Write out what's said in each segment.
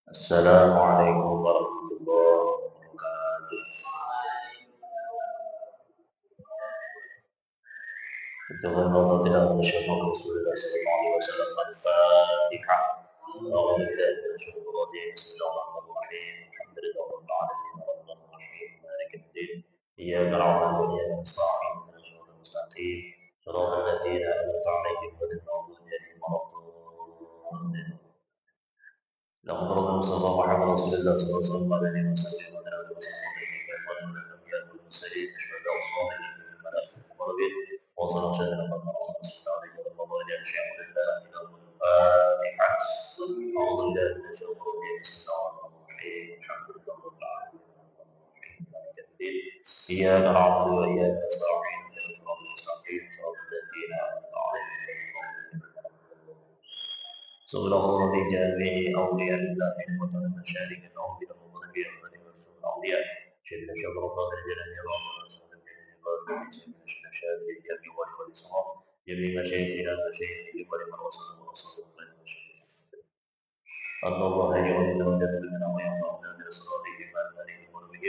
السلام عليكم ورحمة الله وبركاته. Dengan Allah tidak mensyukur Rasulullah sallallahu alaihi wasallam Al-Fatihah. أعوذ بالله من الشيطان الرجيم بسم الله الرحمن الرحيم الحمد لله رب العالمين الرحمن الرحيم مالك الدين إياك نعبد وإياك نستعين اهدنا الصراط المستقيم صراط الذين أنعمت عليهم غير المغضوب عليهم ولا الضالين. لقد رضي المصطفى محمد رسول الله صلى الله عليه وسلم ومن آله وصحبه ومن الأنبياء والمرسلين أشهد أن لا إله إلا الله الملائكة المقربين وصلى الله عليه وسلم عليه وسلم الله عليه شيء لله إلى الفاتحة. أعوذ بالله من الشيطان الرجيم بسم الله الرحمن الرحيم الحمد لله رب العالمين مالك الدين إياك نعبد وإياك نستعين اهدنا الصراط المستقيم صراط الذين أنعمت عليهم غير المغضوب عليهم. سبحان الذي جعل به أولياء الله من شارك الأرض له ظهير من يرسل الأولياء جل شر قادر جل جلاله من شر الجن والإنسان جميع مشايخنا مشايخ ولمن وصل ورسول الله أن الله يولد ويدلنا وينفعنا بأسراره ما ذلك به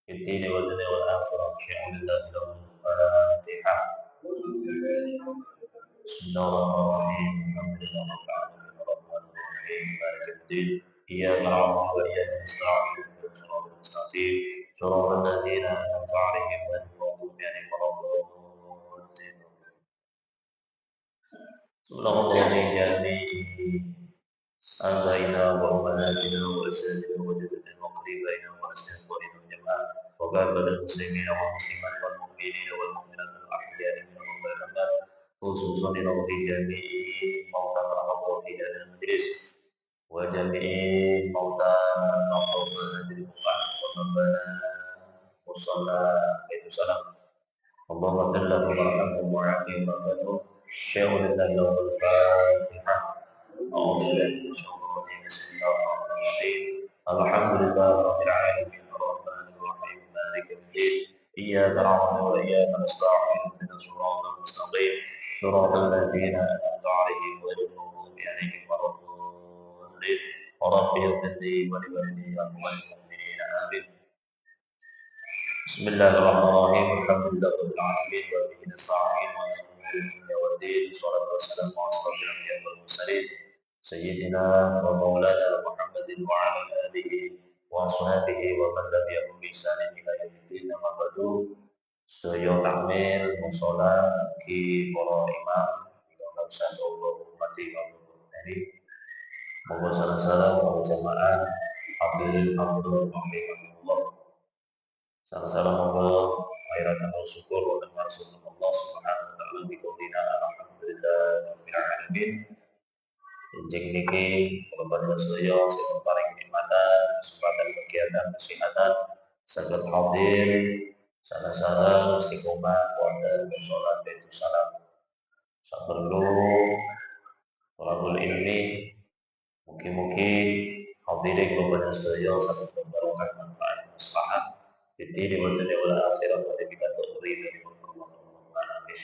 في الدين والدنيا والآخرة شيء لله له الفاتحة. بسم الله الرحمن الرحيم الحمد لله رب العالمين الرحمن الرحيم مالك الدين إياك نعبد وإياك نستعين اهدنا الصراط المستقيم صراط الذين أنعمت عليهم غير المغضوب عليهم ولا الضالين. بسم الله الرحمن الرحيم أنبينا وأمهاتنا وأساتذتنا وجدنا وقريبنا وأساتذتنا والجماعة وكافة المسلمين والمسلمات والمؤمنين والمؤمنات الأحياء منهم والأموات خصوصا لرب جميع موتى الحضر في هذا المجلس وجميع موتى الحضر في هذه المقام وربنا وصلى عليه وسلم اللهم اغفر له وارحمه وعافيه وعافيه شيء لله له الفاتحة. أعوذ بالله من الشيطان الرجيم بسم الله الرحمن الرحيم الحمد لله رب العالمين الرحمن الرحيم مالك الدين إياك نعبد وإياك نستعين اهدنا الصراط المستقيم صراط الذين أنعمت عليهم غير المغضوب عليهم ولا الضالين رب اغفر لي ولوالدي وللمؤمنين آمين. بسم الله الرحمن الرحيم الحمد لله رب العالمين وبه نستعين وعلى أمور الدنيا والدين والصلاة والسلام على أشرف الأنبياء والمرسلين سيدنا ومولانا محمد وعلى آله وأصحابه ومن تبعهم بإحسان إلى يوم الدين أما بعد. Sedaya takmir musala bagi para imam ingkang sami Allah hormati ini mohon salam para jamaah hadirin hadirat rahimakumullah. Salam Allah akhiratan wa syukur wa dengar sunnah Allah subhanahu wa ta'ala bi qaulina alhamdulillah rabbil alamin. Injing niki kula panjenengan sedaya sing paring nikmatan kesempatan kegiatan kesehatan saged hadir sareng istiqomah wonten salat Baitul Salam. Saperlu thalabul ilmi mugi-mugi hadirin kula panjenengan sedaya saged barokah manfaat maslahat di wajah wal akhirat wa bika tuqri dari Allah. Amin.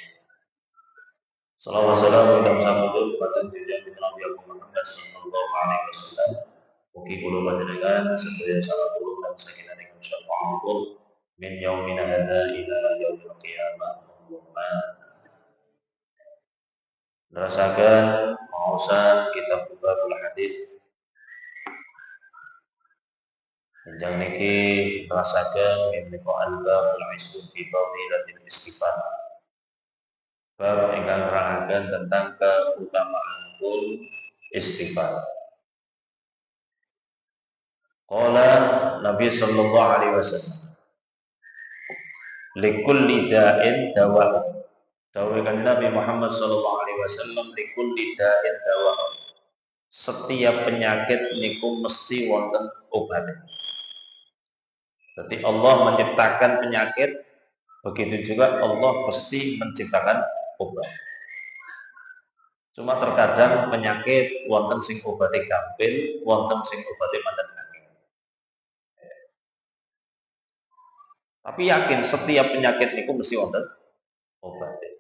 Salawat salam dan samudul kepada junjungan Nabi Muhammad sallallahu alaihi wasallam. Mugi kula panjenengan sedaya salah kula dan sakinah dengan syafaatipun min yaumina hadza ila yaumil qiyamah. Allahumma nerasakan maosan kitab Babul Hadis Jenjang niki nerasakan menika al-babul ismu fi fadilatil istighfar. Bab ingkang nerangaken tentang keutamaan istighfar. Qala Nabi sallallahu alaihi wasallam likulli da'in dawa. Dawuh Nabi Muhammad sallallahu alaihi wasallam likulli da'in dawa. Setiap penyakit niku mesti wonten obatnya. Jadi Allah menciptakan penyakit, begitu juga Allah pasti menciptakan obat. Cuma terkadang penyakit wonten sing obate gampil, wonten sing obate mandek angin. Tapi yakin setiap penyakit niku mesti wonten obatnya.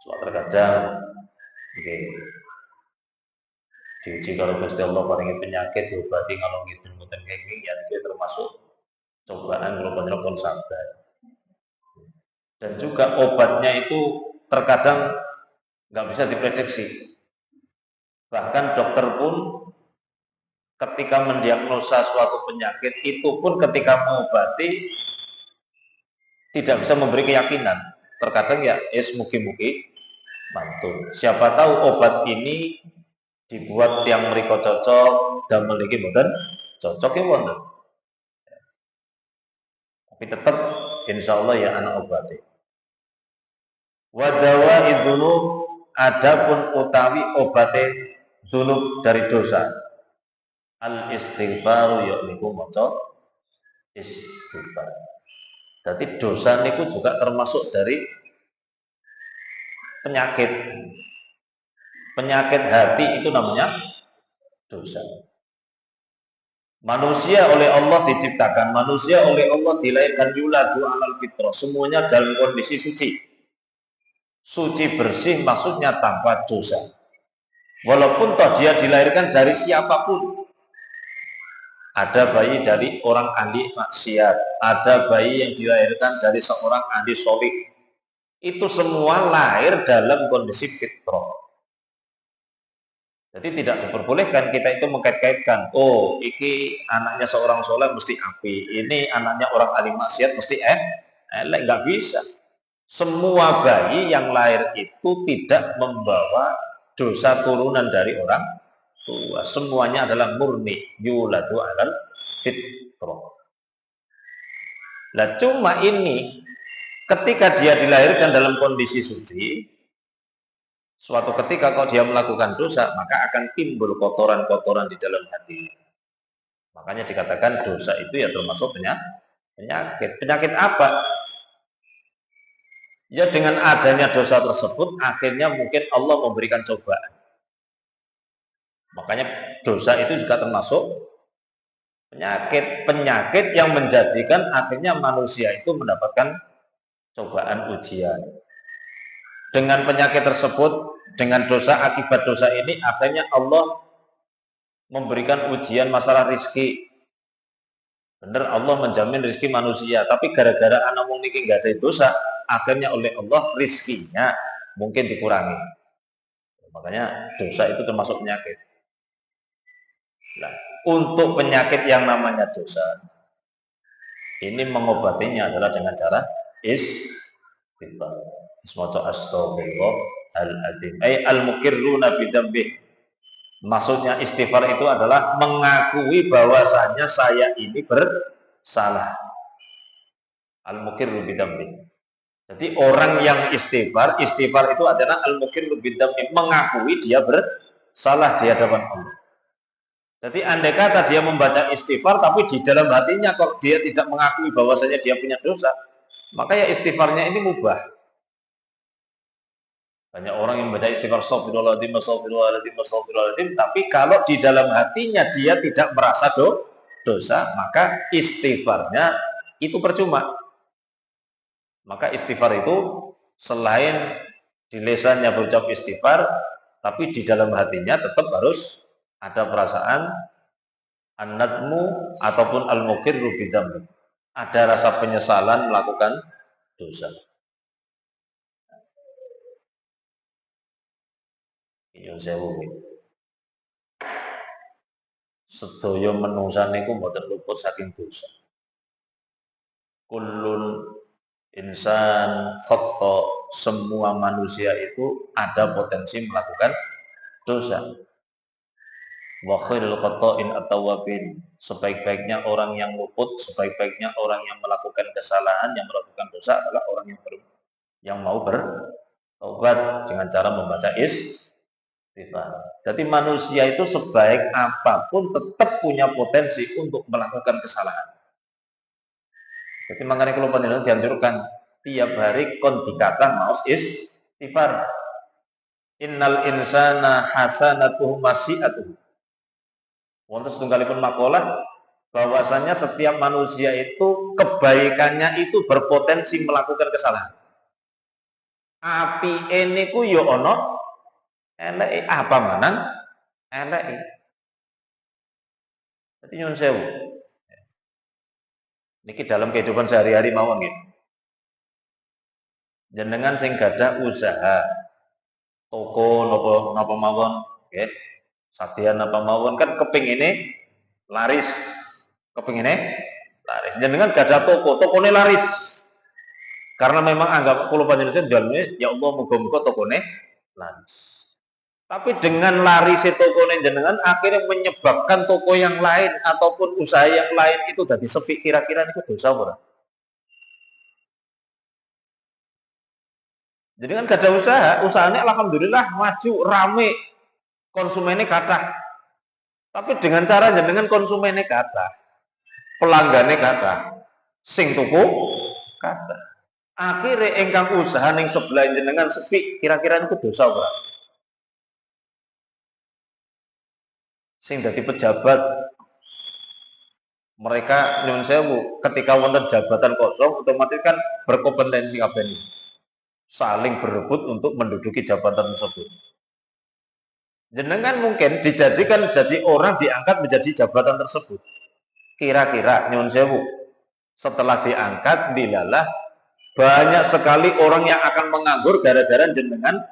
Cuma terkadang Diuji kalau Gusti Allah paringi penyakit diobati kalau ngidul mboten kenging ya itu termasuk cobaan kalau panjenengan sabar. Dan juga obatnya itu terkadang nggak bisa diprediksi. Bahkan dokter pun ketika mendiagnosa suatu penyakit itu pun ketika mengobati tidak bisa memberi keyakinan. Terkadang ya mugi-mugi mantul. Siapa tahu obat ini dibuat yang mereka cocok dan memiliki boten cocok ya wonten. Tapi tetap insya Allah ya anak obati. Wadawa idunub adapun utawi obate dunub dari dosa. Al istighfaru yaiku maca istighfar. Jadi dosa niku juga termasuk dari penyakit. Penyakit hati itu namanya dosa. Manusia oleh Allah diciptakan, manusia oleh Allah dilahirkan yuladu alal fitrah, semuanya dalam kondisi suci. Suci bersih maksudnya tanpa dosa. Walaupun toh dia dilahirkan dari siapapun. Ada bayi dari orang ahli maksiat, ada bayi yang dilahirkan dari seorang ahli solih. Itu semua lahir dalam kondisi fitrah. Jadi tidak diperbolehkan kita itu mengkait-kaitkan. Oh, ini anaknya seorang soleh mesti api. Ini anaknya orang ahli maksiat mesti elek. Nggak bisa. Semua bayi yang lahir itu tidak membawa dosa turunan dari orang tua. Semuanya adalah murni. Yuladu alal fitrah. Nah, cuma ini ketika dia dilahirkan dalam kondisi suci, suatu ketika kalau dia melakukan dosa, maka akan timbul kotoran-kotoran di dalam hati. Makanya dikatakan dosa itu ya termasuk penyakit. Penyakit apa? Ya dengan adanya dosa tersebut, akhirnya mungkin Allah memberikan cobaan. Makanya dosa itu juga termasuk penyakit. Penyakit yang menjadikan akhirnya manusia itu mendapatkan cobaan ujian. Dengan penyakit tersebut, dengan dosa, akibat dosa ini, akhirnya Allah memberikan ujian masalah rizki. Benar Allah menjamin rizki manusia, tapi gara-gara anak wong niki nggak ada dosa, akhirnya oleh Allah rizkinya mungkin dikurangi. Makanya dosa itu termasuk penyakit. Nah, untuk penyakit yang namanya dosa, ini mengobatinya adalah dengan cara istighfar. Ismatu astagfirullahaladzim. Al-mukirruna bidambih. Maksudnya istighfar itu adalah mengakui bahwasanya saya ini bersalah. Al-mukirru bidambih. Jadi orang yang istighfar itu adalah al-mukirru bidambih, mengakui dia bersalah di hadapan Allah. Jadi andai kata dia membaca istighfar tapi di dalam hatinya kok dia tidak mengakui bahwasanya dia punya dosa, maka ya istighfarnya ini mubah. Banyak orang yang membaca istighfar astagfirullahaladzim, astagfirullahaladzim, astagfirullahaladzim, tapi kalau di dalam hatinya dia tidak merasa dosa, maka istighfarnya itu percuma. Maka istighfar itu selain di lisannya berucap istighfar, tapi di dalam hatinya tetap harus ada perasaan an-nadmu ataupun al-mukirru bidam. Ada rasa penyesalan melakukan dosa. Nyuwun sewu. Sedaya menungsa niku mboten luput saking dosa. Kullun insan khata, semua manusia itu ada potensi melakukan dosa. Wa khairul khata'in at-tawwabin. Sebaik-baiknya orang yang luput, sebaik-baiknya orang yang melakukan kesalahan, yang melakukan dosa adalah orang yang mau bertobat dengan cara membaca istighfar. Jadi manusia itu sebaik apapun tetap punya potensi untuk melakukan kesalahan. Jadi makanya kalau panjenengan dianjurkan tiap hari kon dikata maos istighfar. Innal insana hasanatuhu masi'atuhu. Wonten setunggalipun makalah bahwasanya setiap manusia itu kebaikannya itu berpotensi melakukan kesalahan. Api ene ku yo ana eleke apa manang elek. Dadi nyuwun sewu. Niki dalam kehidupan sehari-hari mawon nggih. Jenengan sing gadah usaha toko napa mawon nggih. Sadean napa mawon kan kepingine laris. Kepingine laris. Jenengan gadah toko, tokone laris. Karena memang anggap kula panjenengan jalane ya Allah muga-muga tokone laris. Tapi dengan laris tokone jenengan akhirnya menyebabkan toko yang lain ataupun usaha yang lain itu jadi sepi, kira-kira itu dosa ora? Jadi kan gak ada usaha, usahanya alhamdulillah maju, rame, konsumennya kathah. Tapi dengan cara jenengan konsumennya kathah, pelanggannya kathah, sing tuku kathah. Akhirnya engkang usaha ning sebelah jenengan sepi, kira-kira itu dosa ora? Sing dadi pejabat mereka nyuwun sewu ketika wonten jabatan kosong otomatis kan berkompetensi kabeh saling berebut untuk menduduki jabatan tersebut. Jenengan mungkin dijadikan jadi orang diangkat menjadi jabatan tersebut. Kira-kira nyuwun sewu setelah diangkat dilalah banyak sekali orang yang akan menganggur gara-gara jenengan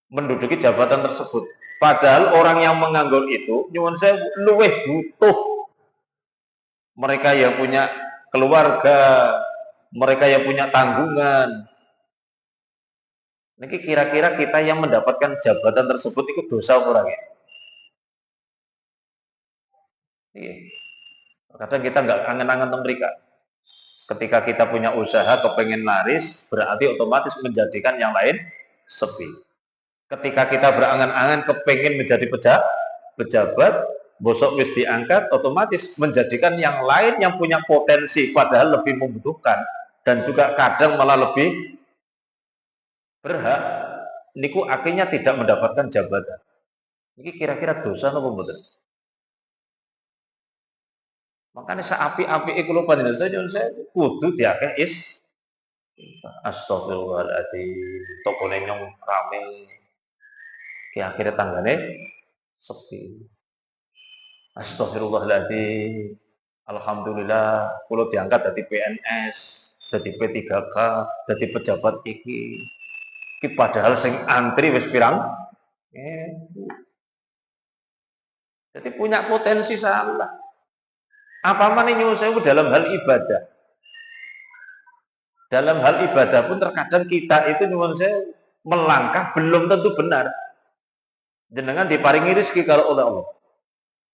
menduduki jabatan tersebut. Padahal orang yang menganggur itu nyuwun sewu luwih butuh mereka yang punya keluarga, mereka yang punya tanggungan. Niki kira-kira kita yang mendapatkan jabatan tersebut itu dosa orang ya? Iya. Kadang kita nggak angen-angen mereka. Ketika kita punya usaha kepengen laris, berarti otomatis menjadikan yang lain sepi. Ketika kita berangan-angan kepengen menjadi pejabat, bosok wis diangkat, otomatis menjadikan yang lain yang punya potensi padahal lebih membutuhkan dan juga kadang malah lebih berhak, niku akhirnya tidak mendapatkan jabatan. Ini kira-kira dosa apa mboten? Makanya api-api kula panjenengan saya kudu diakeh is astagfirullahaladzim tokone nyong rame ki akhirnya tanggane sepi. Astagfirullahaladzim. Alhamdulillah kula diangkat dari PNS, dari P3K, dari pejabat iki. Ki padahal sing antri wis pirang? Jadi punya potensi salah. Apa mana nyuwun sewu dalam hal ibadah? Dalam hal ibadah pun terkadang kita itu nyuwun sewu melangkah belum tentu benar. Jenengan diparingi rezeki kalau oleh Allah.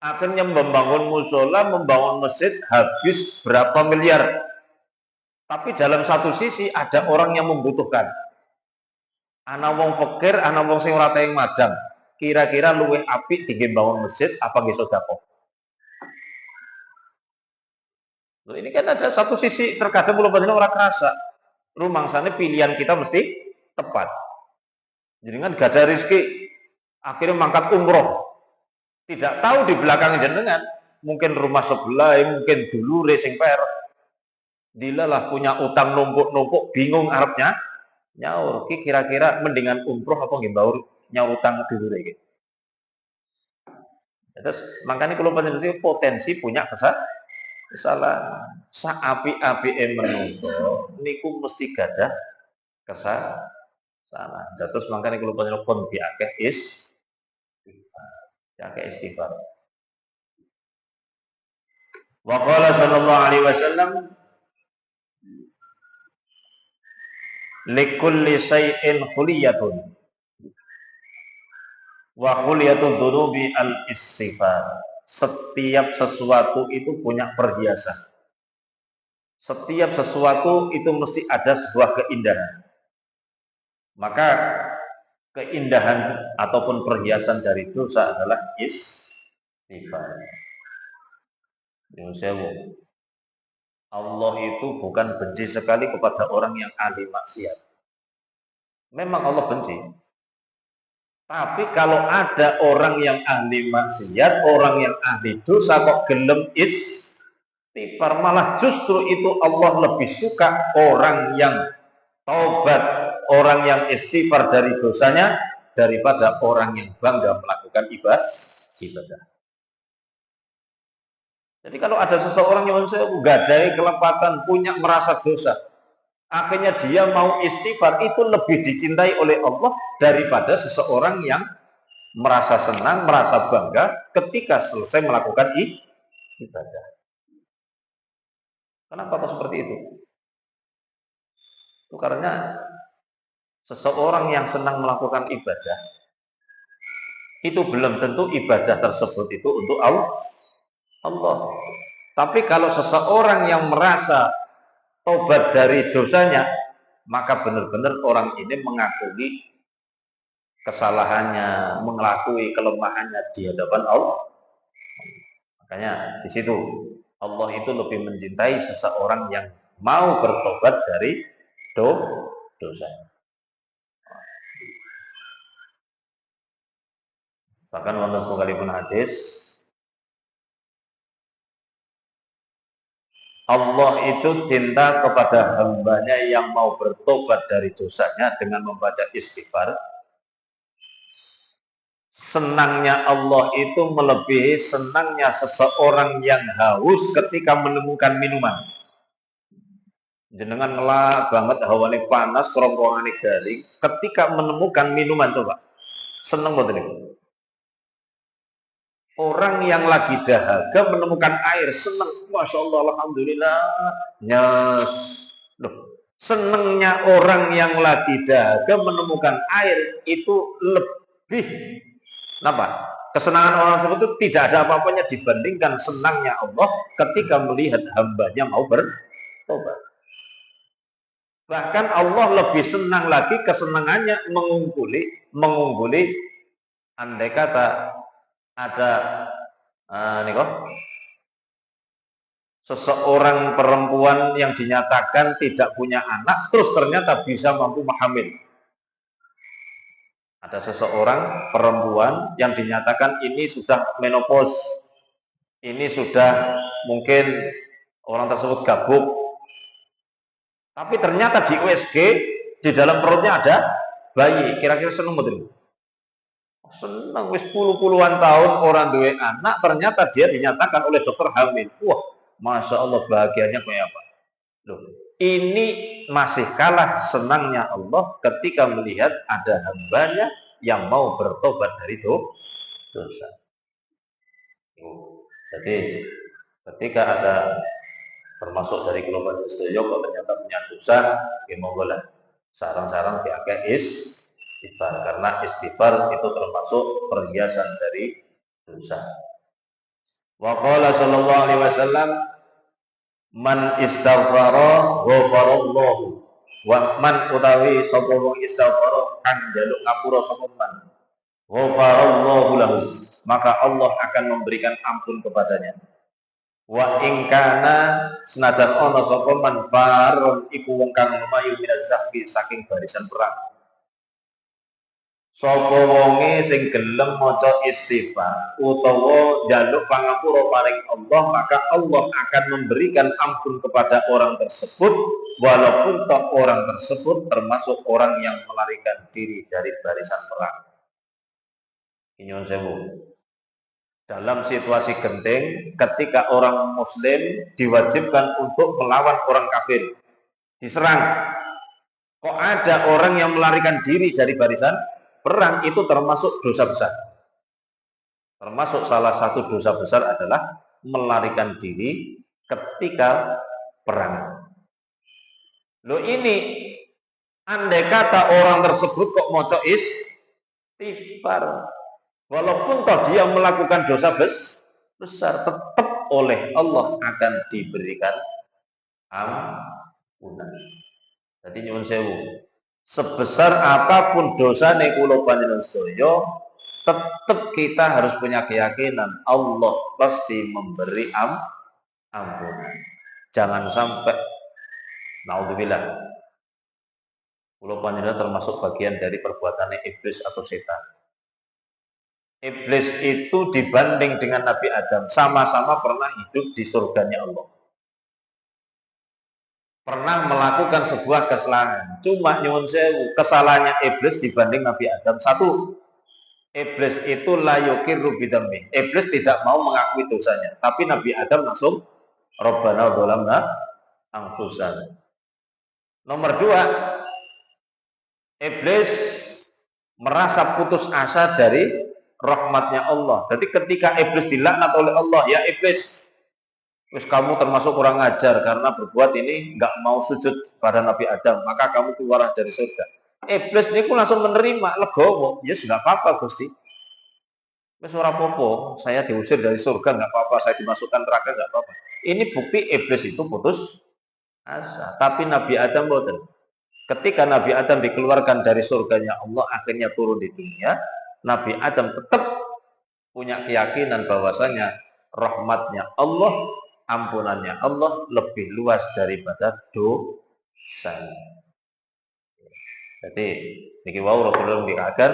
Akhirnya membangun musola, membangun masjid habis berapa miliar. Tapi dalam satu sisi ada orang yang membutuhkan. Ana wong fakir, ana wong sing ora teng madang. Kira-kira luwih apik tinggi bangun masjid apa nggih sedekah? Ini kan ada satu sisi terkadang kula panjenengan ora kerasa. Rumangsane pilihan kita mesti tepat. Jadi kan gak ada rezeki, akhirnya mangkat umroh. Tidak tahu di belakang jenengan, mungkin rumah sebelah, mungkin dulu racing per. Dilalah punya utang numpuk-numpuk, bingung arepnya nyaur. Kira-kira mendingan umroh apa nggih baur nyaur utang dulu iki. Terus makanya kalau panjenengan potensi punya kesalahan. Saapi-api menungso niku mesti gadah kesalahan. Terus makanya kalau panjenengan pun diakeh istighfar. Wa qala sallallahu alaihi wasallam likulli syai'in khuliyatun wa khuliyatud dunubi al-istighfar. Setiap sesuatu itu punya perhiasan. Setiap sesuatu itu mesti ada sebuah keindahan. Maka keindahan ataupun perhiasan dari dosa adalah istighfar. Allah itu bukan benci sekali kepada orang yang ahli maksiat. Memang Allah benci. Tapi kalau ada orang yang ahli maksiat, orang yang ahli dosa kok gelem istighfar, malah justru itu Allah lebih suka orang yang taubat, orang yang istighfar dari dosanya daripada orang yang bangga melakukan ibadah. Jadi kalau ada seseorang yang gadai kelepatan, punya merasa dosa, akhirnya dia mau istighfar, itu lebih dicintai oleh Allah daripada seseorang yang merasa senang, merasa bangga ketika selesai melakukan ibadah. Kenapa kok seperti itu? Itu karena seseorang yang senang melakukan ibadah, itu belum tentu ibadah tersebut itu untuk Allah. Tapi kalau seseorang yang merasa tobat dari dosanya, maka benar-benar orang ini mengakui kesalahannya, mengakui kelemahannya di hadapan Allah. Makanya di situ Allah itu lebih mencintai seseorang yang mau bertobat dari dosa. Bahkan wonten sekalipun hadis, Allah itu cinta kepada hambanya yang mau bertobat dari dosanya dengan membaca istighfar. Senangnya Allah itu melebihi senangnya seseorang yang haus ketika menemukan minuman. Jenengan ngelak banget, hawane panas, kerongkongane garing, ketika menemukan minuman, coba seneng banget ini. Orang yang lagi dahaga menemukan air, seneng, masya Allah, alhamdulillah, nyes. Loh, senengnya orang yang lagi dahaga menemukan air itu lebih kenapa? Kesenangan orang tersebut itu tidak ada apa-apanya dibandingkan senangnya Allah ketika melihat hambanya mau bertobat. Bahkan Allah lebih senang lagi, kesenangannya mengungguli andai kata ada seseorang perempuan yang dinyatakan tidak punya anak, terus ternyata bisa mampu hamil. Ada seseorang perempuan yang dinyatakan ini sudah menopause, ini sudah mungkin orang tersebut gabuk, tapi ternyata di USG di dalam perutnya ada bayi. Kira-kira seneng betul? Seneng, wis puluh-puluhan tahun orang duwe anak, ternyata dia dinyatakan oleh dokter hamil. Wah, masya Allah, bahagianya kayak apa? Loh, ini masih kalah senangnya Allah ketika melihat ada hambanya yang mau bertobat dari dosa. Jadi ketika ada termasuk dari kelompok Istiyo kalau ternyata punya dosa, ya monggo lah sarang-sarang diakai istighfar, karena istighfar itu termasuk perhiasan dari dosa. Wa qala sallallahu alaihi wasallam, man istaghfara ghafarallahu, wa man utawi sapa wong istaghfara kang njaluk ngapura sapa man, ghafarallahu lahu, maka Allah akan memberikan ampun kepadanya. Wa ingkana senajan ana sapa man baron iku wong kang lumayu minaz zahfi saking barisan perang. Sapa wonge sing gelem maca istighfar utawa njaluk pangapura maring Allah, maka Allah akan memberikan ampun kepada orang tersebut walaupun toh orang tersebut termasuk orang yang melarikan diri dari barisan perang. Nyuwun sewu. Dalam situasi genting, ketika orang muslim diwajibkan untuk melawan orang kafir, diserang, kok ada orang yang melarikan diri dari barisan perang, itu termasuk dosa besar. Termasuk salah satu dosa besar adalah melarikan diri ketika perang. Loh, ini andai kata orang tersebut kok moco istighfar, walaupun toh dia melakukan dosa besar, tetap oleh Allah akan diberikan ampunan. Jadi nyuwun sewu, sebesar apapun dosa kula panjenengan sedaya, tetap kita harus punya keyakinan Allah pasti memberi ampunan. Jangan sampai naudzubillah kula panjenengan termasuk bagian dari perbuatannya iblis atau setan. Iblis itu dibanding dengan Nabi Adam sama-sama pernah hidup di surganya Allah. pernah melakukan sebuah kesalahan. Cuma nyuwun sewu, kesalahannya iblis dibanding Nabi Adam. Satu, iblis itu layukir rubidambi. Iblis tidak mau mengakui dosanya. Tapi Nabi Adam langsung Rabbana dzalamna anfusana. Nomor dua, iblis merasa putus asa dari rahmatnya Allah. Jadi ketika iblis dilaknat oleh Allah, ya iblis, wis kamu termasuk kurang ajar karena berbuat ini nggak mau sujud pada Nabi Adam, maka kamu keluar dari surga. Iblis niku langsung menerima, legowo, ya sudah apa-apa Gusti. Wis ora apa-apa, saya diusir dari surga nggak apa-apa, saya dimasukkan neraka nggak apa-apa. Ini bukti iblis itu putus asa. Tapi Nabi Adam boten. Ketika Nabi Adam dikeluarkan dari surganya Allah, akhirnya turun di dunia, Nabi Adam tetap punya keyakinan bahwasanya rahmatnya Allah, ampunannya Allah lebih luas daripada dosanya. Jadi niki wau Rasulullah dikatakan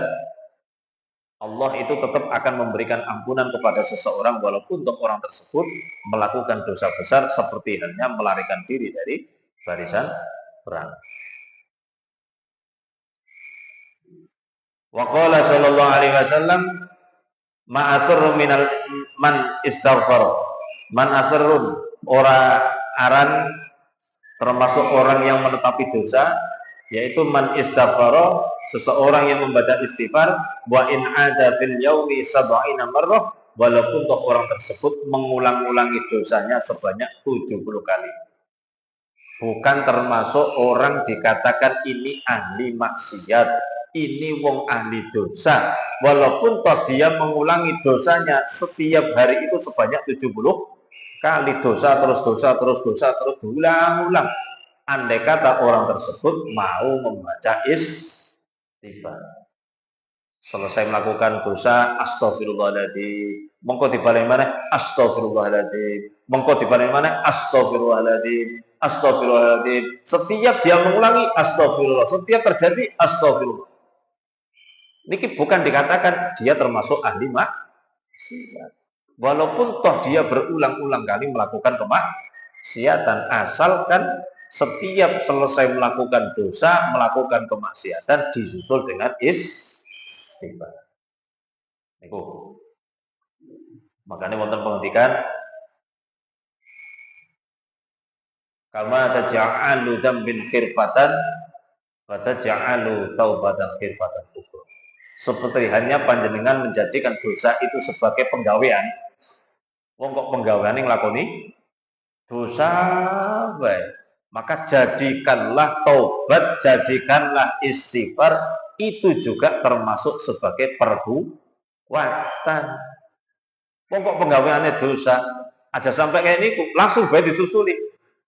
Allah itu tetap akan memberikan ampunan kepada seseorang walaupun untuk orang tersebut melakukan dosa besar seperti halnya melarikan diri dari barisan perang. Wa qala sallallahu alaihi wasallam ma asrru minal man istaghfar. Man asrrun ora aran termasuk orang yang menetapi dosa, yaitu man istaghfara, seseorang yang membaca istighfar, wa in ada fil yaumi sab'ina marrah, walaupun toh orang tersebut mengulang-ulangi dosanya sebanyak 70 kali. Bukan termasuk orang dikatakan ini ahli maksiat, ini wong ahli dosa, walaupun toh dia mengulangi dosanya setiap hari itu sebanyak 70 kali, dosa terus diulang-ulang. Andai kata orang tersebut mau membaca istighfar, selesai melakukan dosa, astagfirullahaladzim, mongko dibalik mana, astagfirullahaladzim, mongko dibalik mana, astagfirullahaladzim, astagfirullahaladzim. Setiap dia mengulangi astagfirullah, setiap terjadi astagfirullah. Ini bukan dikatakan dia termasuk ahli maksiat, walaupun toh dia berulang-ulang kali melakukan kemaksiatan, asalkan setiap selesai melakukan dosa, melakukan kemaksiatan disusul dengan istighfar. Itu. Makanya wonten penghentikan kama taj'alu dzambin khirfatan wa taj'alu taubatan khirfatan kubra. Seperti hanya panjenengan menjadikan dosa itu sebagai penggawean. Wong kok penggaweane nglakoni dosa bae. Maka jadikanlah taubat, jadikanlah istighfar, itu juga termasuk sebagai perbuatan. Pokok penggaweannya dosa, aja sampai kayak ini langsung bae disusuli.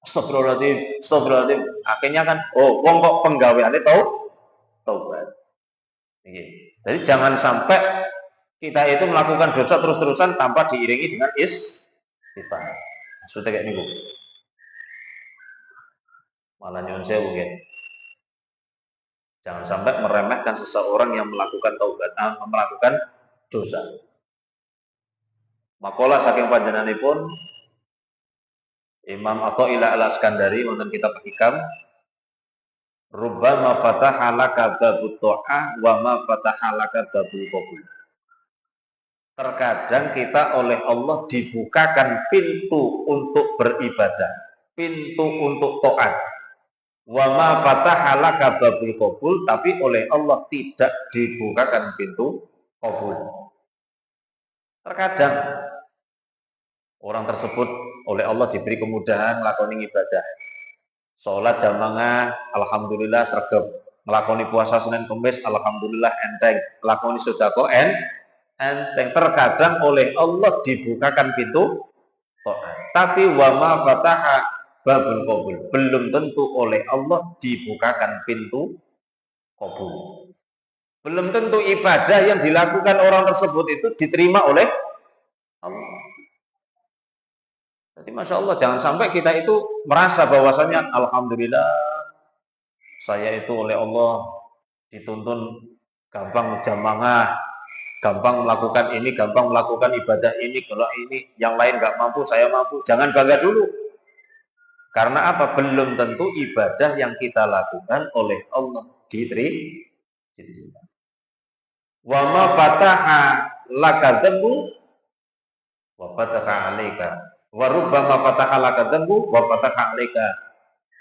Astagfirullahaladzim, astagfirullahaladzim. Akhirnya kan, oh, wong kok penggaweannya taubat. Jadi jangan sampai kita itu melakukan dosa terus-terusan tanpa diiringi dengan istighfar. Maksudnya kayak ini, malah nyuwun sewu gitu. Jangan sampai meremehkan seseorang yang melakukan taubat, melakukan dosa. Makola saking panjenenganipun Imam Athaillah Al-Iskandari wonten kitab Hikam, rubbama fataha laka babut ta'ah wa ma fataha laka babul qabul. Terkadang kita oleh Allah dibukakan pintu untuk beribadah, pintu untuk taat. Wa ma fataha laka babul qabul, tapi oleh Allah tidak dibukakan pintu qabul. Terkadang orang tersebut oleh Allah diberi kemudahan nglakoni ibadah. Salat jamaah alhamdulillah sregep, nglakoni puasa Senin Kamis alhamdulillah enteng, nglakoni sedekah enteng. Terkadang oleh Allah dibukakan pintu taat. Tapi wa ma fataha babul qabul, belum tentu oleh Allah dibukakan pintu qabul. Belum tentu ibadah yang dilakukan orang tersebut itu diterima oleh Allah. Jadi Masya Allah, jangan sampai kita itu merasa bahwasanya alhamdulillah saya itu oleh Allah dituntun gampang jamaah, gampang melakukan ini, gampang melakukan ibadah ini, kalau ini yang lain nggak mampu, saya mampu. Jangan bangga dulu. Karena apa? Belum tentu ibadah yang kita lakukan oleh Allah diterima. Wa ma fataha laka dzambu wa fataha 'alaika. Wa rubbama fataha laka dzambu wa fataha 'alaika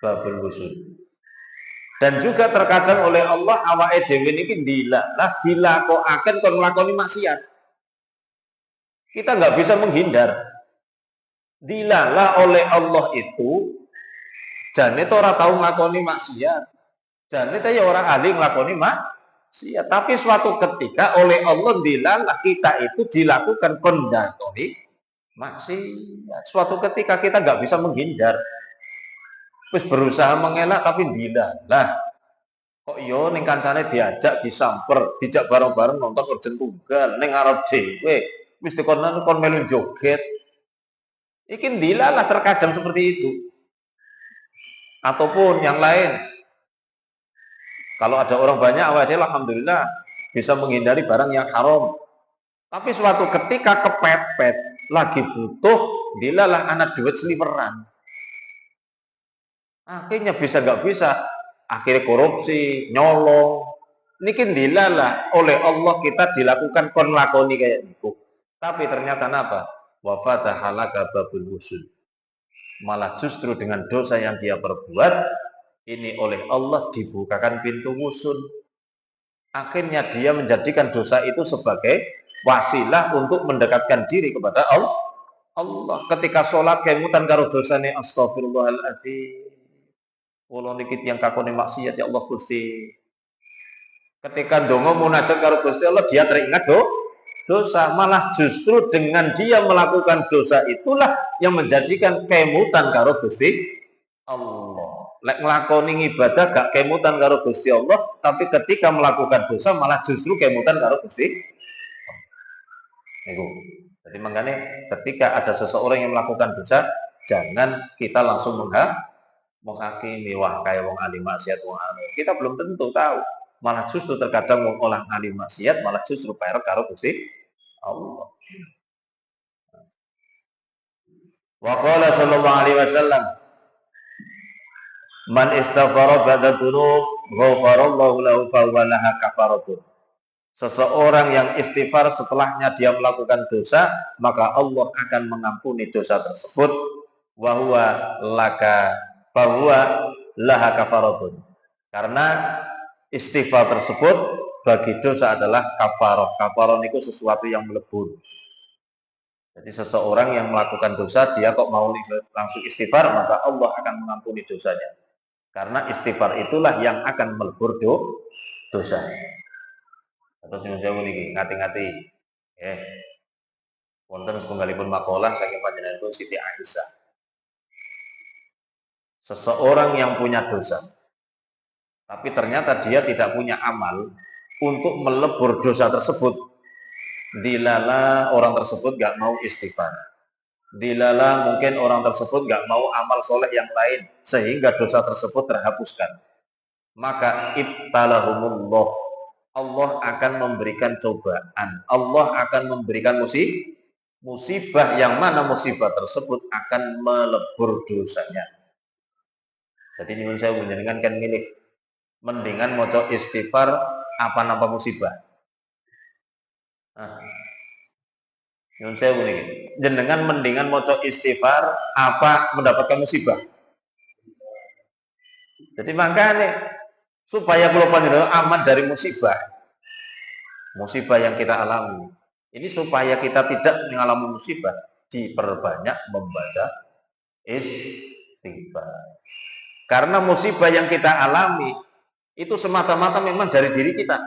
babul wusul. Dan juga terkadang oleh Allah awake dhewe niki dilakokaken kon nglakoni maksiat. Kita nggak bisa menghindar. Dilalah oleh Allah itu jane ora tau nglakoni maksiat. Jane ta ya ora ahli nglakoni maksiat, tapi suatu ketika oleh Allah dilalah kita itu dilakukan kondakoni maksiat. Suatu ketika kita nggak bisa menghindar. Terus berusaha mengelak tapi dilalah. Kok yo ning kancane diajak disamper, dijak bareng-bareng nonton urgen tunggal ning arep dhewe. Wis dikono kon melu joget. Iki dilalah terkadang seperti itu. Ataupun yang lain, kalau ada orang banyak, alhamdulillah bisa menghindari barang yang haram. Tapi suatu ketika kepepet, lagi butuh, dilalah anak duit seliweran. Akhirnya bisa nggak bisa, akhirnya korupsi, nyolong. Niki dilalah oleh Allah kita dilakukan kon lakoni kayak gitu. Tapi ternyata apa? Wa fataha laka babul wusul. Malah justru dengan dosa yang dia perbuat, ini oleh Allah dibukakan pintu wusul. Akhirnya dia menjadikan dosa itu sebagai wasilah untuk mendekatkan diri kepada Allah. Ketika sholat kemutan karo dosane astagfirullahaladzim. Kula niki tiyang kakone maksiat ya Allah Gusti. Ketika ndonga munajat karo Gusti Allah dia teringat dosa, malah justru dengan dia melakukan dosa itulah yang menjadikan kemutan karo Gusti Allah. Lek nglakoni ibadah gak kemutan karo Gusti Allah, tapi ketika melakukan dosa malah justru kemutan karo Gusti. Niku. Jadi makanya ketika ada seseorang yang melakukan dosa, jangan kita langsung menghakimi wah kayak wong alim maksiat wong anu. Kita belum tentu tahu. Malah justru terkadang wong olah alim maksiat malah justru perek karo Gusti Allah. Wa qala sallallahu alaihi wasallam man istaghfara ba'da dzunub ghafarallahu lahu fa walaha kafaratun. Seseorang yang istighfar setelahnya dia melakukan dosa, maka Allah akan mengampuni dosa tersebut. Wa huwa laka fa huwa laha kafaratun. Karena istighfar tersebut bagi dosa adalah kafarah. Kafarah itu sesuatu yang melebur. Jadi seseorang yang melakukan dosa, dia kok mau langsung istighfar, maka Allah akan mengampuni dosanya. Karena istighfar itulah yang akan melebur dosa. Terus nyuwun sewu niki, ngati-ngati. Wonten setunggalipun makalah saking panjenenganipun Siti Aisyah. Seseorang yang punya dosa, tapi ternyata dia tidak punya amal untuk melebur dosa tersebut. Dilala orang tersebut gak mau istighfar. Dilala mungkin orang tersebut gak mau amal soleh yang lain sehingga dosa tersebut terhapuskan. Maka ibtalahumullah, Allah akan memberikan cobaan, Allah akan memberikan musibah yang mana musibah tersebut akan melebur dosanya. Jadi nyuwun saya menjadikan kan milih mendingan moco istighfar apa nampak musibah. Nyuwun sewu niki. Jenengan mendingan moco istighfar apa mendapatkan musibah. Jadi makanya supaya kula panjenengan aman dari musibah yang kita alami. Ini supaya kita tidak mengalami musibah, diperbanyak membaca istighfar. Karena musibah yang kita alami itu semata-mata memang dari diri kita.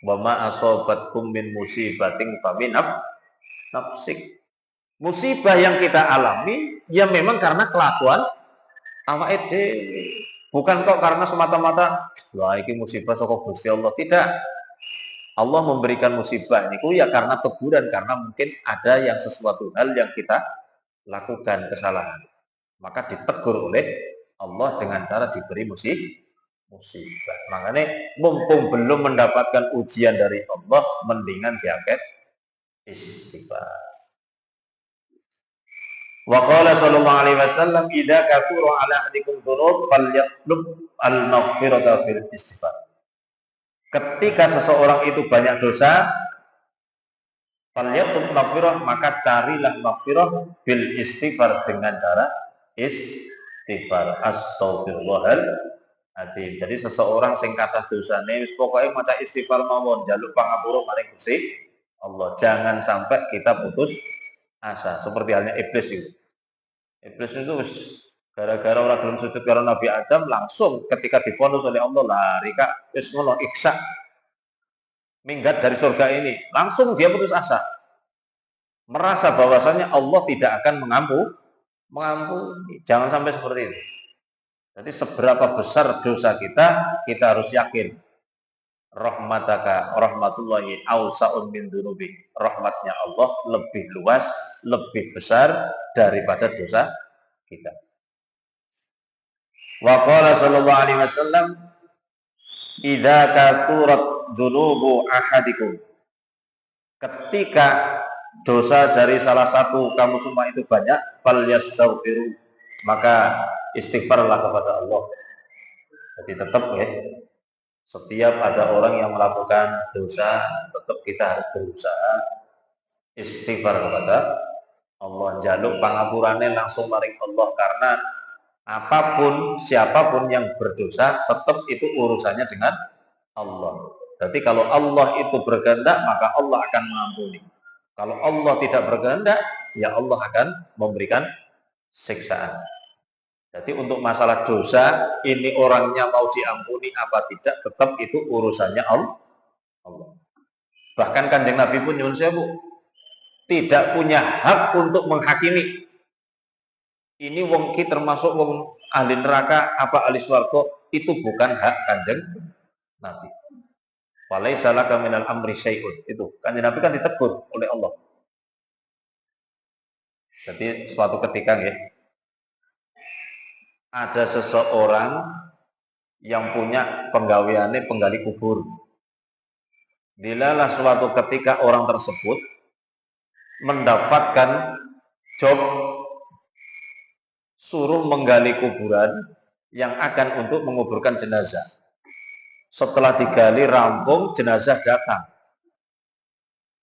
Wa ma asobatkum min musibatin famin nafsik. Musibah yang kita alami ya memang karena kelakuan awake dhewe. Bukan kok karena semata-mata wah iki musibah saka Gusti Allah. Tidak. Allah memberikan musibah niku ya karena teguran, karena mungkin ada yang sesuatu hal yang kita lakukan kesalahan. Maka ditegur oleh Allah dengan cara diberi musibah. Makanya mumpung belum mendapatkan ujian dari Allah, mendingan diangkat istighfar. Wa qala sallallahu alaihi wasallam idza kathura ala ahadikum dzunub falyatlub al-maghfirata fil istighfar. Ketika seseorang itu banyak dosa, falyatlub maghfirah, maka carilah maghfirah bil istighfar dengan cara istighfar. Astaghfirullahaladzim. Jadi seseorang sing kathah dosane wis pokoke maca istighfar mawon, njaluk pangapura maring Gusti Allah. Jangan sampai kita putus asa seperti halnya iblis itu. Iblis itu gara-gara orang belum sujud karo Nabi Adam, langsung ketika divonis oleh Allah lari kak wis ngono iksa minggat dari surga ini, langsung dia putus asa, merasa bahwasanya Allah tidak akan mengampuni. Jangan sampai seperti itu. Jadi seberapa besar dosa kita harus yakin rahmatullahi awsa'un min dunubi. Rahmatnya Allah lebih luas, lebih besar daripada dosa kita. Wa qala sallallahu alaihi wasallam idza kasurat dzunubu ahadikum. Ketika dosa dari salah satu kamu semua itu banyak, falyastaghfiru, maka istighfarlah kepada Allah. Jadi tetap ya, setiap ada orang yang melakukan dosa, tetap kita harus berusaha istighfar kepada Allah. Jaluk pangapurane langsung maring Allah, karena apapun siapapun yang berdosa tetap itu urusannya dengan Allah. Jadi kalau Allah itu berkehendak, maka Allah akan mengampuni. Kalau Allah tidak berkehendak, ya Allah akan memberikan siksaan. Jadi untuk masalah dosa, ini orangnya mau diampuni apa tidak, tetap itu urusannya Allah. Bahkan Kanjeng Nabi pun nyuwun sewu, tidak punya hak untuk menghakimi. Ini wong ki termasuk wong ahli neraka apa ahli swarga, itu bukan hak Kanjeng Nabi. Walaisa laka minal amri syai'un. Itu Kanjeng Nabi kan ditegur oleh Allah. Jadi suatu ketika ya, ada seseorang yang punya penggaweane penggali kubur. Dilalah suatu ketika orang tersebut mendapatkan job suruh menggali kuburan yang akan untuk menguburkan jenazah. Setelah digali rampung, jenazah datang.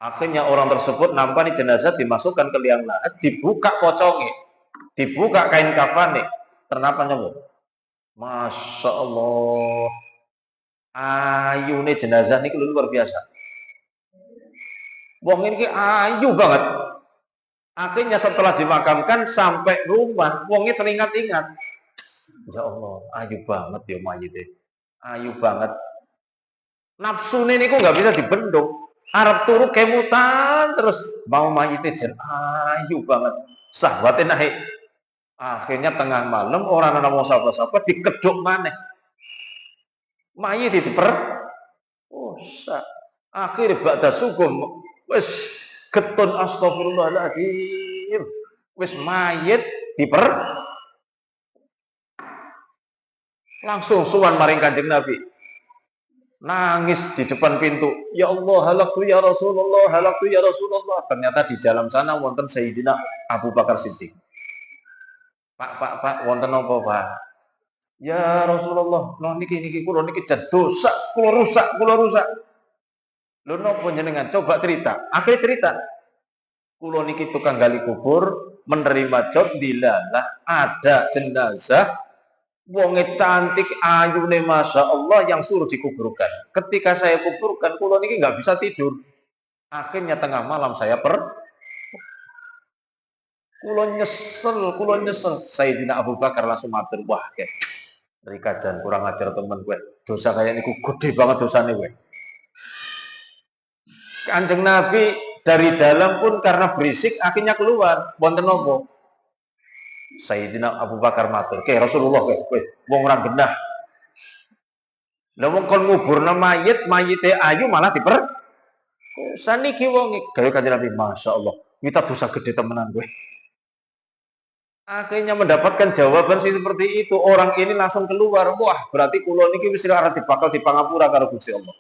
Akhirnya orang tersebut nampak jenazah dimasukkan ke liang lahat, dibuka pocongnya, dibuka kain kafane, ternyata nyebut, Masya Allah, ayu nih jenazah ini luar biasa. Wong ini ayu banget. Akhirnya setelah dimakamkan sampai rumah, wongnya teringat-ingat, ya Allah, ayu banget ya mayit, ayu banget. Nafsu ini kok nggak bisa dibendung. Arab turu kemutan terus mau mayitnya jen ayu banget, sahwatnya naik. Akhirnya tengah malam orang mau sapa-sapa dikeduk maneh, mayit diper, akhirnya ba'da subuh wis getun astagfirullahaladzim, wis mayit diper, langsung suwan maring Kanjeng Nabi, nangis di depan pintu, ya Allah, halaktu ya Rasulullah, halaktu ya Rasulullah. Ternyata di dalam sana wonten Sayyidina Abu Bakar Siddiq. Pak, wonten apa Pak? Ya Rasulullah, kula niki kula niki dosa, kula rusak. Lho napa jenengan? Coba cerita. Akhirnya cerita. Kula niki tukang gali kubur, menerima job dilalah ada jenazah wonge cantik ayune Masya Allah yang suruh dikuburkan. Ketika saya kuburkan, kula niki nggak bisa tidur. Akhirnya tengah malam saya kula nyesel. Sayyidina Abu Bakar langsung matur, wah ke Rika jan kurang ajar temen gue. Dosa kayak niku gede banget dosane gue. Kanjeng Nabi dari dalam pun karena berisik akhirnya keluar. Wonten nopo? Sayyidina Abu Bakar matur, "Ke Rasulullah kowe wong ora genah. Lah wong kon nguburna mayite ayu malah diper. Saniki wong gawe Kanjeng Nabi, Masya Allah, kita dosa gede temenan gue." Akhirnya mendapatkan jawaban seperti itu, orang ini langsung keluar. Wah, berarti kula niki wis ora dibakal dipangapura karo Gusti Allah.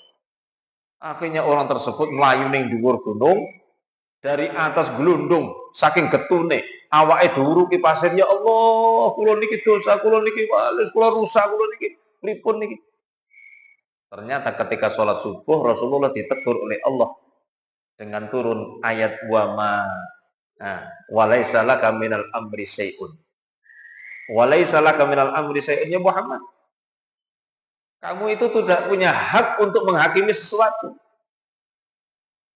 Akhirnya orang tersebut melayu ning dhuwur gunung, dari atas gelundung saking getune awake duruki pasir, ya Allah, kula niki dosa, kula niki wales, kula rusak, kula niki pripun niki. Ternyata ketika sholat subuh Rasulullah ditegur oleh Allah dengan turun ayat walaisa laka minal amri syai'un. Walaisa laka minal amri syai'un, ya Muhammad. Kamu itu tidak punya hak untuk menghakimi sesuatu.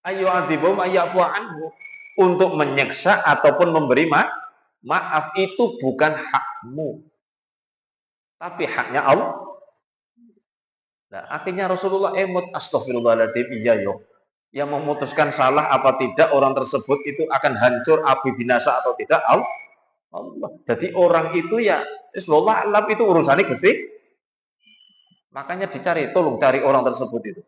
Ayu adibum ayyafu anhu. Untuk menyiksa ataupun memberi maaf itu bukan hakmu. Tapi haknya Allah. Nah, akhirnya Rasulullah emot, astagfirullahaladzim, iya yo. Yang memutuskan salah apa tidak orang tersebut itu akan hancur, api binasa atau tidak, Allah. Jadi orang itu ya, Allah alam itu urusannya Gusti. Makanya dicari, tolong cari orang tersebut itu.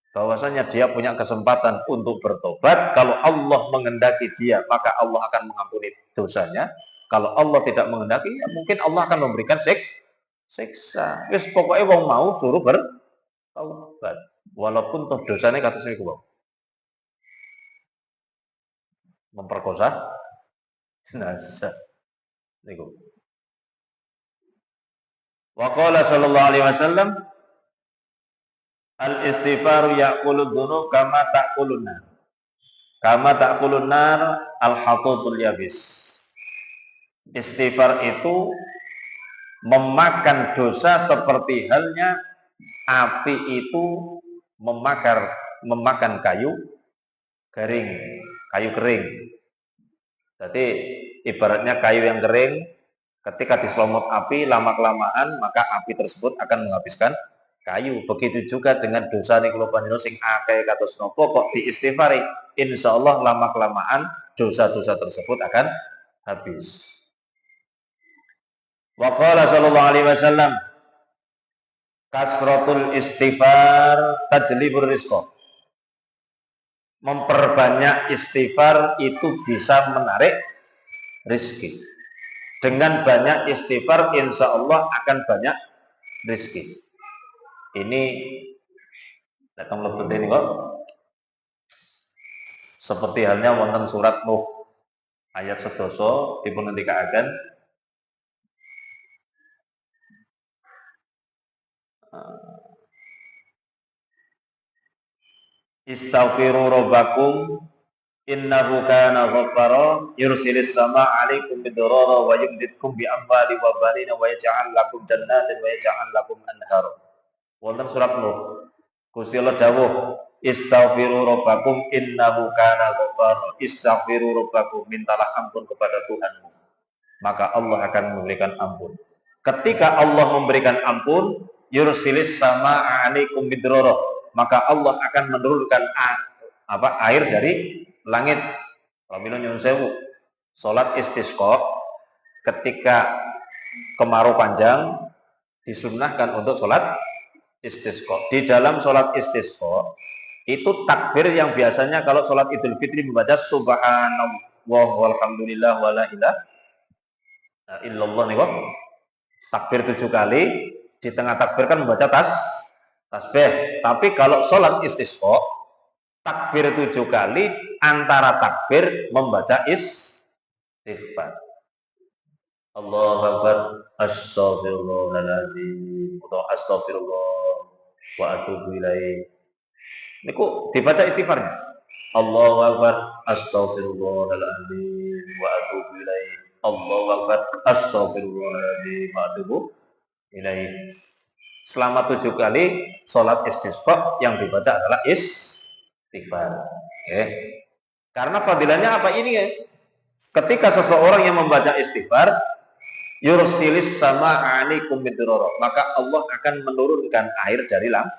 Bahwasanya dia punya kesempatan untuk bertobat. Kalau Allah menghendaki dia, maka Allah akan mengampuni dosanya. Kalau Allah tidak menghendaki, ya mungkin Allah akan memberikan siksa. Wis pokoknya wong mau suruh bertaubat. Walaupun toh dosanya kata saya memperkosa jenazah. Niku. Wa qala sallallahu alaihi wasallam al-istighfaru ya'kulud dzunub kama ta'kulun nar. Kama ta'kulun nar al-hatutul yabis. Istighfar itu memakan dosa seperti halnya api itu memakan kayu kering. Jadi ibaratnya kayu yang kering ketika diselomot api lama-kelamaan maka api tersebut akan menghabiskan kayu. Begitu juga dengan dosa niku panjenengan sing akeh kados napa kok diistighfari, insyaallah lama-kelamaan dosa-dosa tersebut akan habis. Wa qala sallallahu alaihi wasallam kasratul istighfar tajlibur rizqa. Memperbanyak istighfar itu bisa menarik rezeki. Dengan banyak istighfar insya Allah akan banyak rezeki. Ini datang lebet ini kok. Seperti halnya wonten surat Nuh ayat 11 dipun ngendikaaken Istaghfiru rabbakum innahu kana ghaffara yursilis sama 'alaikum bidarara wa yumditkum bi amwali wa banina wa yaj'al lakum jannatin wa yaj'al lakum anhar. Wonten surat Nuh. Gusti Allah dawuh, Istaghfiru rabbakum innahu kana ghaffara. Istaghfiru rabbakum, mintalah ampun kepada Tuhanmu. Maka Allah akan memberikan ampun. Ketika Allah memberikan ampun, yursilis sama 'alaikum bidarara, maka Allah akan menurunkan air dari langit. Pramila nyuwun sewu, salat istisqa ketika kemarau panjang disunnahkan untuk salat istisqa. Di dalam salat istisqa itu takbir yang biasanya kalau salat Idul Fitri membaca subhanallah walhamdulillah wala ilaha illallah nih kok. Takbir 7 kali, di tengah takbir kan membaca tasbih. Tapi kalau salat istisqa takbir 7 kali, antara takbir membaca istighfar. Allahu Akbar, astagfirullahaladzim, atau astagfirullah wa atubu ilaih. Niku dibaca istighfarnya. Allahu Akbar, astagfirullahaladzim wa atubu ilaih. Allahu Akbar, astagfirullahaladzim wa atubu ilaih. Selama 7 kali sholat istisqa yang dibaca adalah istighfar. Okay. Karena fadilahnya apa ini ya? Ketika seseorang yang membaca istighfar, yursilis sama 'alaikum bidarara, maka Allah akan menurunkan air dari langit.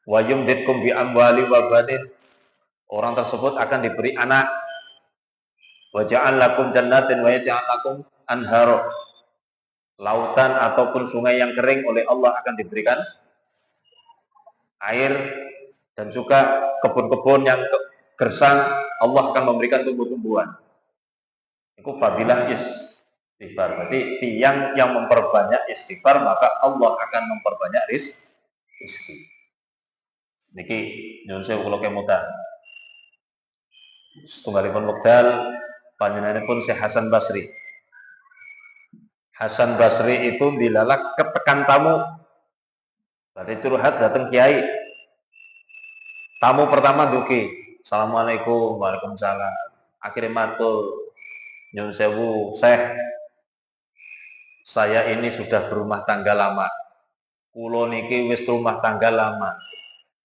Wa yumditkum bi amwali wa banin, orang tersebut akan diberi anak. Wa ja'al lakum jannatin wa yaj'al lakum anhar, lautan ataupun sungai yang kering oleh Allah akan diberikan air, dan juga kebun-kebun yang gersang Allah akan memberikan tumbuh-tumbuhan. Itu fadilah istighfar. Berarti tiang yang memperbanyak istighfar maka Allah akan memperbanyak rezeki. Niki nyuwun sewu kula kemutan. Setunggalipun wekdal panjenenganipun Syekh Hasan Basri. Hasan Basri itu dilalak ketekan tamu. Tadi curhat datang kiai. Tamu pertama duki. Assalamualaikum, waalaikumsalam. Akhirnya matur, nyun sewu, Syekh, saya ini sudah berumah tangga lama. Kulo niki wis rumah tangga lama.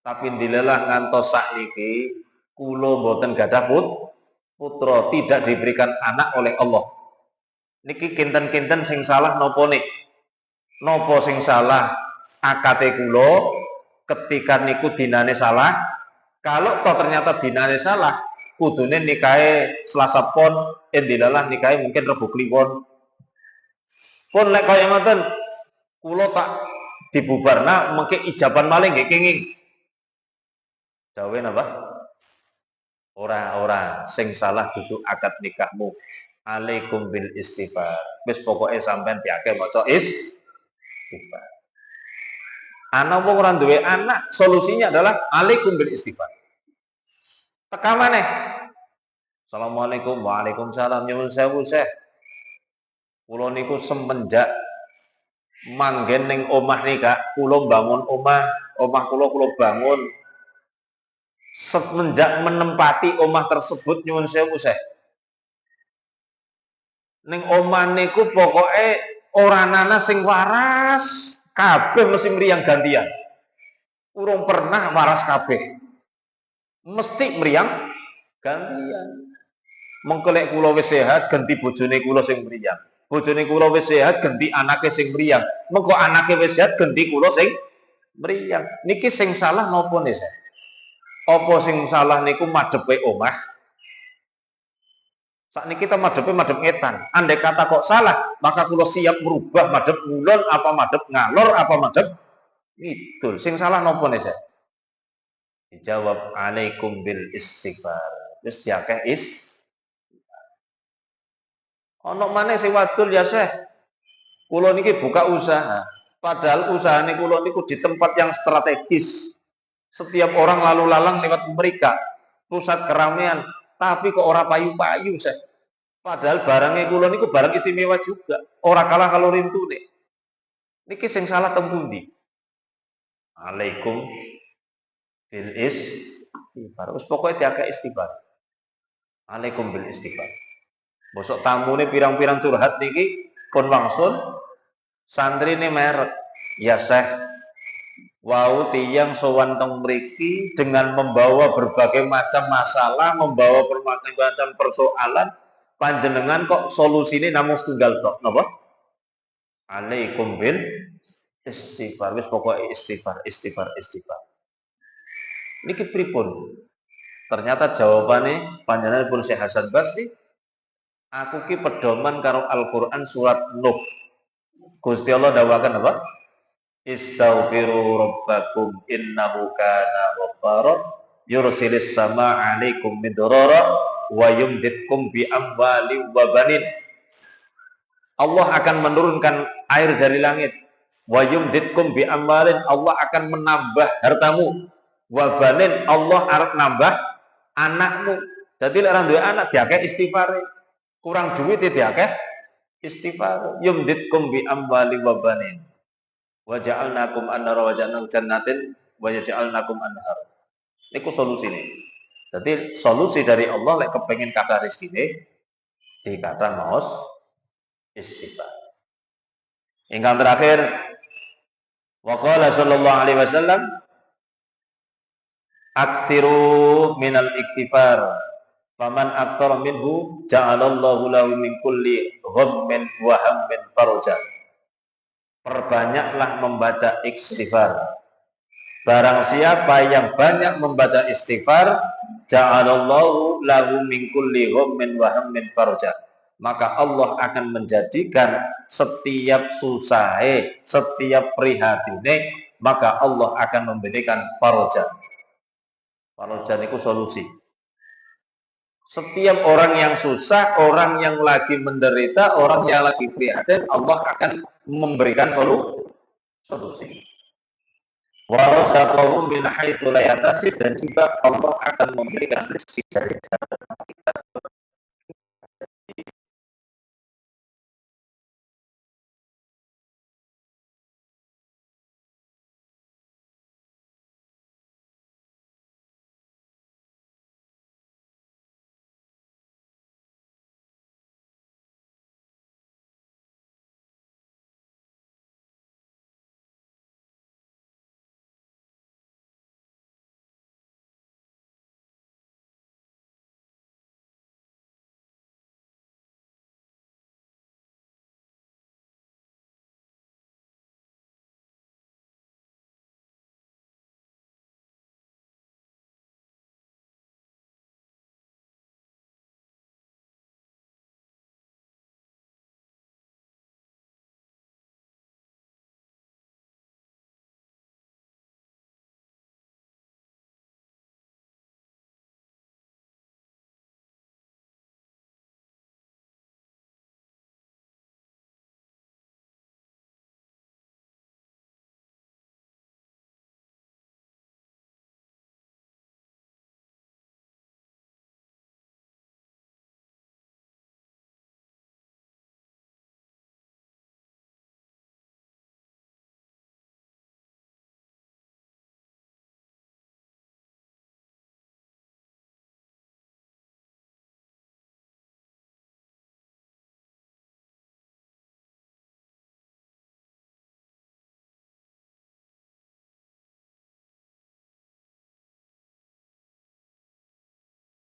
Tapi dilelah ngantos sakniki kulo boten gadah putra, tidak diberikan anak oleh Allah. Niki kinten-kinten sing salah nopo nih? Nopo sing salah akate kulo ketika niku dinane salah? Kalau toh ternyata dinane salah, kudune nikahe Selasa Pon, dilalah nikahe mungkin Rebo Kliwon. Pun lek kaya ngoten, kulo tak dibubarna mengke ijaban maling nggih kenging. Dawe napa? Ora sing salah duduk akad nikahmu. Alaikum bil istighfar. Wis pokoke sampean diake maca istighfar. Ana wong ora duwe anak, solusinya adalah alaikum bil istighfar. Teka maneh. Assalamualaikum, waalaikumsalam, nyuwun sewu Syekh. Kula niku semenjak manggen ning omah nika, kula bangun omah kula bangun. Semenjak menempati omah tersebut nyuwun sewu Syekh. Ning omah niku pokoke ora ana sing waras, kabeh mesti mriyang gantian. Urung pernah waras kabeh. Mesti mriyang gantian. Mengko lek kula wis sehat ganti bojone kula sing mriyang. Bojone kula wis sehat ganti anake sing mriyang. Mengko anake wis sehat ganti kula sing mriyang. Niki sing salah napa nih, Syekh? Apa sing salah niku madhepe omah? Sakniki kita madhep ngetan. Andai kata kok salah, maka kula siap merubah madhep ngulon apa madhep ngalor apa madhep ngidul. Sing salah napa nih, Syekh? Dijawab alaikum bil istighfar. Wis diakeh ana maneh sing wadul ya Syekh. Kula niki buka usaha. Padahal usahane kula niku di tempat yang strategis. Setiap orang lalu lalang lewat mereka, pusat keramaian, tapi kok ora payu-payu Syekh. Padahal barangnya kula niku barang istimewa juga. Ora kalah kalau rintune. Niki sing salah teng pundi? Alaikum bil istighfar. Wis pokoke diakeh istighfar. Alaikum bil istighfar. Bosok tamune pirang-pirang curhat niki pun wangsul santri ini merek. Ya Syekh, wau tiyang sowan teng mriki dengan membawa berbagai macam masalah, membawa berbagai macam persoalan, panjenengan kok solusine namung setunggal tok. Napa? Alaikum bil istighfar. Wis pokoke istighfar. Niki pripun? Ternyata jawabannya panjenengan pun Syekh Hasan Basri, aku ki pedoman karo Al-Qur'an surat Nuh. Gusti Allah dawakan apa? Istaghfiru rabbakum innahu kana ghaffara yursilis samaa 'alaikum midrara wa yumditkum bi amwali wa banin. Allah akan menurunkan air dari langit. Wa yumditkum bi amwalin, Allah akan menambah hartamu. Wa banin, Allah arep nambah anakmu. Jadi lek ora duwe anak diakeh istighfar. Kurang duit diakeh istighfar. Yumditkum bi amwali wa banin. Wa ja'alnakum anhara wa ja'alnakum jannatin wa ja'alnakum anhar. Niku solusine. Jadi solusi dari Allah lek kepengin kathah rezekine dikata maos istighfar. Ingkang terakhir, waqala sallallahu alaihi wasallam, aksiru minal istighfar. Faman aktsara minhu ja'alallahu lahu min kulli ghammin wa hammin faraja. Perbanyaklah membaca istighfar. Barang siapa yang banyak membaca istighfar, ja'alallahu lahu min kulli ghammin wa hammin faraja. Maka Allah akan menjadikan setiap susahe, setiap prihatine, maka Allah akan memberikan faraja. Faraja itu solusi. Setiap orang yang susah, orang yang lagi menderita, orang yang lagi prihatin, Allah akan memberikan solusi. Warasaqahum min haitsu la yahtasib, dan juga Allah akan memberikan rezeki dari jalan yang tidak